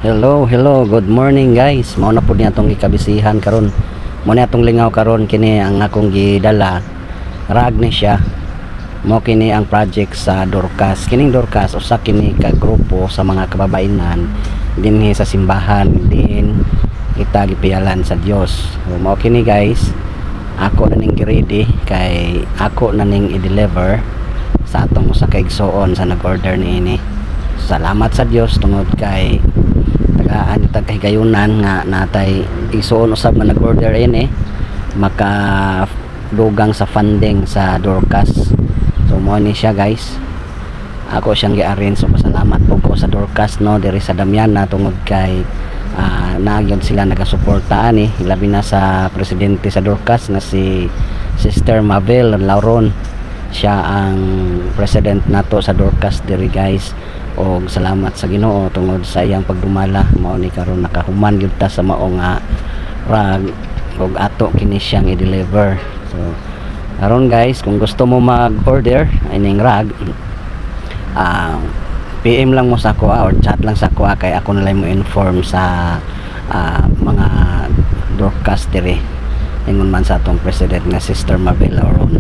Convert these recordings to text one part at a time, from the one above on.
Hello, good morning guys. Mao na pud ni atong gikabisihan karon. Mo ni atong lingaw karon kini ang akong gidala. Rag ni siya. Mo kini ang project sa Dorcas. Kining Dorcas usa kini ka grupo sa mga kababainan dinhi sa simbahan din kita gipiyalan sa Dios. So, mao kini guys. Ako na ning ready kay ako na ning i-deliver sa atong usa ka igsoon sa nag-order niini. Salamat sa Dios tungod kay tagaan tagkahigayunan nga natay isuon usab nga nag-order ini maka dugang sa funding sa Dorcas. So mo ni siya guys, ako siyang gi-arrange. So pasalamat po ko sa Dorcas no diri sa Damiana tungod kay nagyon sila nagasuporta ani labi na sa presidente sa Dorcas nga si Sister Mabel Lauron. Siya ang president nato sa Dorcas diri guys. Og salamat sa Ginoo tungod sa iyang pagdumala mao ni karon nakahuman gyud ta sa mao nga rag og ato kini siyang i-deliver. So karon guys, kung gusto mo mag-order ining rag, PM lang mo sa ako or chat lang sa ako kay ako na lang mo inform sa mga Dorcas diri ingon man sa atong president nga Sister Mabel Lauron.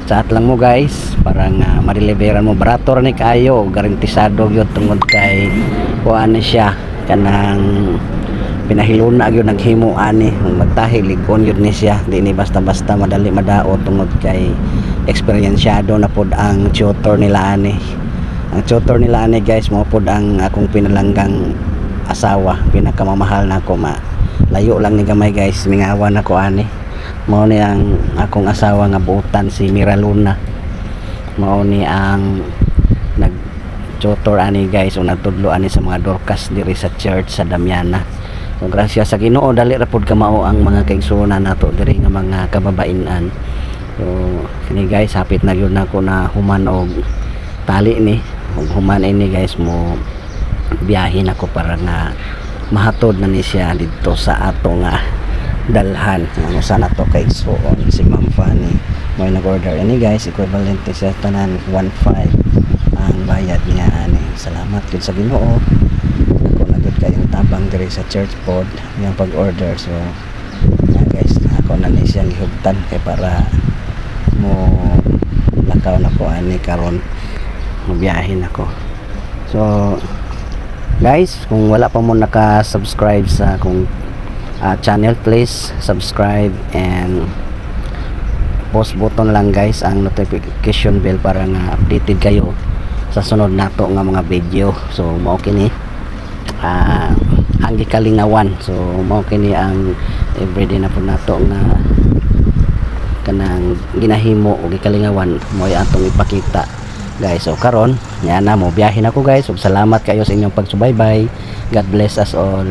Chat lang mo guys para nga ma-deliveran mo. Barato ra ni kayo, garantisado gyud tungod kay kuan ni siya kanang pinahiluna gyud naghimo ani magtahi ligon gyud ni siya. Di ni basta-basta madali madaot tungod kay eksperyensyado na pod ang tutor nila ani. Ang tutor nila ani guys mo pod ang akong pinalanggang asawa, pinakamamahal nako layo lang ni gamay guys, mingawan nako ani. Mao ni ang akong asawa nga buutan si Mira Luna. Mao ni ang nag-tutor ani guys o nagtudlo ani sa mga Dorcas diri sa church sa Damiana. So grasya sa Ginoo dali ra pud kamao ang mga kaigsuonan nato diri nga mga kababainan. So kini guys, hapit na gyud nako na human og tali ni. Og human ini guys mo biyahe nako para nga mahatod na ni siya didto sa ato nga dalhan. Ano sana to kay suon si Ma'am Fanny mo nag-order ini guys, equivalent sa tanan 1.5 ang bayad niya ani. Salamat gid sa Ginoo ako na gud kayong tabang diri sa church pod yang pag-order. So guys, ako na ni siyang gihugtan kay para mo lakaw na ko ani karon mabiyahin ako. So guys, kung wala pa mo naka-subscribe sa akong channel, please subscribe and post button lang guys ang notification bell para nga updated kayo sa sunod nato nga mga video. So mao kini ang gikalingawan. So mao kini ang everyday na po nato nga kanang ginahimo o gikalingawan mo atong ipakita guys. So karon yan na mo biyahin ako guys. So salamat kayo sa inyong pagsubaybay. God bless us all.